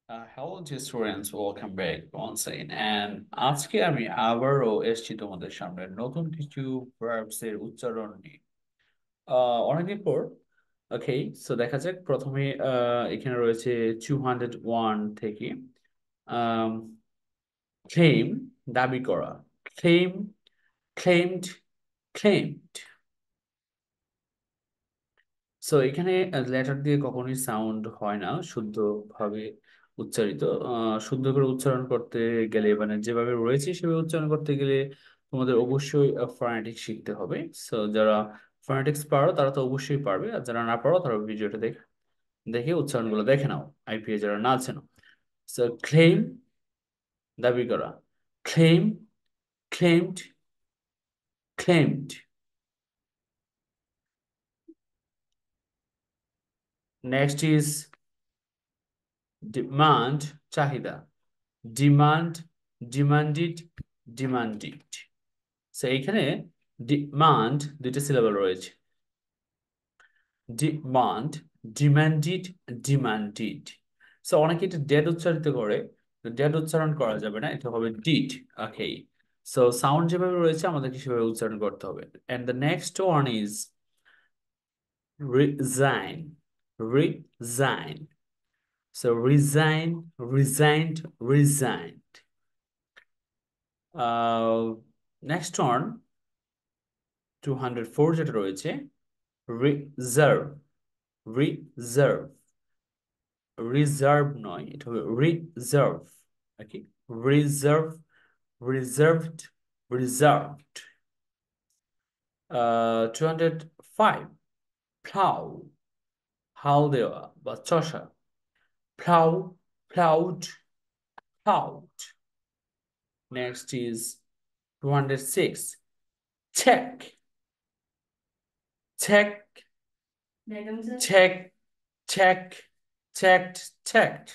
Hello dear students, welcome back once again. And আজকে আমি আবারও এসেছি তোমাদের সামনে নতুন কিছু verbs এর উচ্চারণ নিয়ে। অনেকদিন পর ওকে, সো দেখা যাক প্রথমে এখানে রয়েছে 201 থেকে um, claim দাবি করা, claim, claimed, claimed. সো এখানে লেটার দিয়ে কখনোই সাউন্ড হয় না শুদ্ধভাবে উচ্চারিত। শুদ্ধ করে উচ্চারণ করতে গেলে মানে যেভাবে রয়েছে সেভাবে উচ্চারণ করতে গেলে তোমাদের অবশ্যই ফনেটিক্স শিখতে হবে। সো যারা ফনেটিক্স পারো তারা তো অবশ্যই পারবে, আর যারা না পারো তারা ভিডিওটা দেখে দেখে উচ্চারণগুলো দেখে নাও, আইপিএ যারা না আছেন। সো ক্লেম দাবি করা, claim, claimed, claimed. Next is demand চাহিদা, ডিমান্ড, ডিমান্ডিড, ডিমান্ডিড। সো এইখানে ডিমান্ড দুইটা সিলেবল রয়েছে, ডিমান্ড, ডিমান্ডিড, ডিমান্ডিড। সো অনেকে এটা ডেড উচ্চারিত করে, ডেড উচ্চারণ করা যাবে না, এটা হবে ডিড। ওকে, সো সাউন্ড যেভাবে রয়েছে আমাদেরকে সেভাবে উচ্চারণ করতে হবে। And the next one is resign, resign. So resign, resigned, resigned. Next one 204 যেটা রয়েছে রিজার্ভ, রিজার্ভ, রিজার্ভ নয়, এটা হবে reserve. Okay, reserve, reserved, reserved. 205 plough, হাল দেওয়া বা চষা, plough, ploughed, ploughed. Next is 206 check, check, check, check, checked, checked.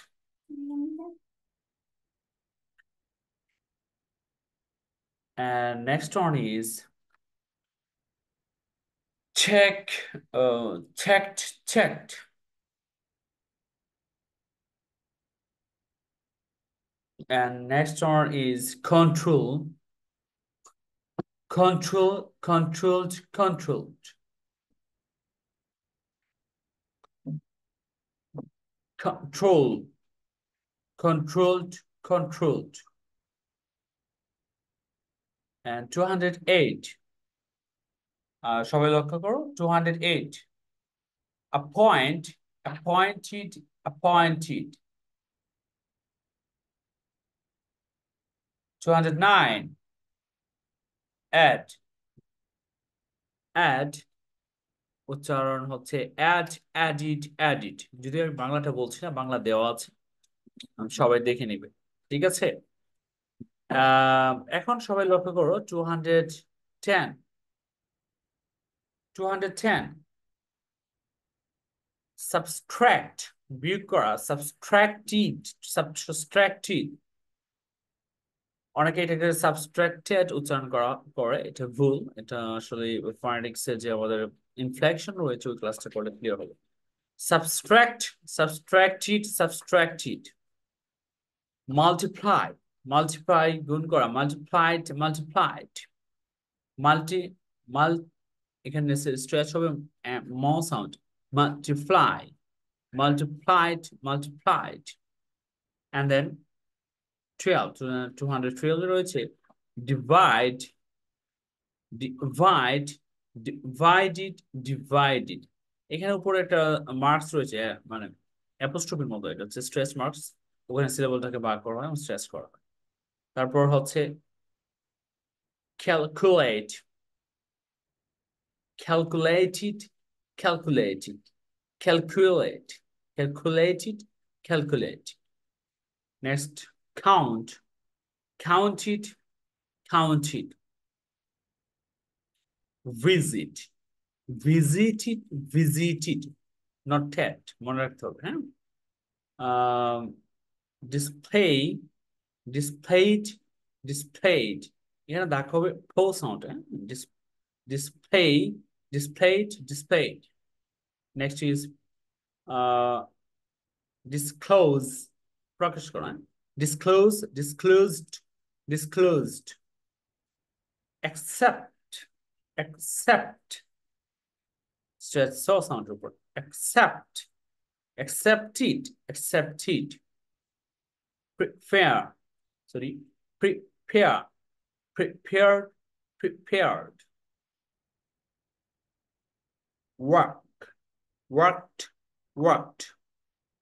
And next one is check, checked, checked. And next one is control, control, controlled, controlled. Control, controlled, controlled. And 208. সবাই লক্ষ্য করো 208. Appoint, appointed, appointed. 209. Add, add. উচ্চারণ হচ্ছে add, অ্যাডিড, অ্যাডিড। যদি আমি বাংলাটা বলছি না, বাংলা দেওয়া আছে, সবাই দেখে নিবে। ঠিক আছে, এখন সবাই লক্ষ্য করো 210, 210 সাবস্ট্রাক্ট, বিয়োগ করা, সাবস্ট্রাক্টেড, সাবস্ট্রাক্টেড। অনেকে এটাকে সাবস্ট্রাক্টেড উচ্চারণ করে, এটা ভুল। এটা আসলে ফনেটিক্স এর যে আমাদের ইনফ্লেকশন রয়েছে ওই ক্লাসটা করলে ক্লিয়ার হবে। সাবস্ট্রাক্ট, সাবস্ট্রাক্টেড, সাবস্ট্রাক্টেড। মাল্টিপ্লাই, মাল্টিপ্লাই গুণ করা, মাল্টিপ্লাইড, মাল্টিপ্লাইড। মাল্টি, মাল, এখানে স্ট্রেচ হবে ম sound, multiply, multiplied, multiplied. And then 12, 212 রয়েছে divide, divide, divided, divided. এখানে উপরে একটা মার্কস রয়েছে, মানে অ্যাপোস্ট্রফির মতো, এটা হচ্ছে স্ট্রেস মার্কস। ওখানে সিলেবলটাকে ভাগ করা হয়, স্ট্রেস করা হয়। তারপর হচ্ছে calculate, calculated, calculated, calculate, calculated, calculate. Next, count, counted, counted. Visit, visited, visited, not tapped, মনে রাখতে হবে, হ্যাঁ। Display, displayed, displayed. এখানে দেখা হবে ফো সাউন্ড, হ্যাঁ। Display, displayed, displayed. Next is disclose, প্রকাশ করা। Disclose, disclosed, disclosed. Accept, accept, stress S সাউন্ডের উপর। Accept, accepted, accepted. Prepare, sorry, prepare, prepared, prepared. Work, worked, worked.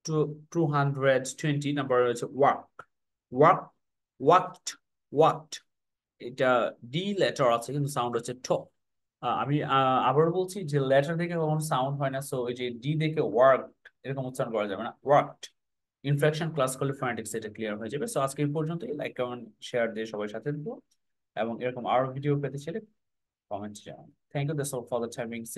220 number is work, work, worked, worked. এটা D letter আছে কিন্তু sound হচ্ছে ঠ। আমি আবার বলছি যে লেটার দেখে কখনো সাউন্ড হয় না, সো এই যে ডি দেখে ওয়ার্ক এরকম উচ্চারণ করা যাবে না, ওয়ার্কড। ইনফ্লেকশন ক্লাস করলে ফোনেটিক্স এটা ক্লিয়ার হয়ে যাবে। সো আজকে এই পর্যন্তই। লাইক কমেন্ট শেয়ার দিয়ে সবাই সাথে থাকবো এবং এরকম আরো ভিডিও পেতে চাইলে কমেন্ট জানান। Thank you, that's all for the timing.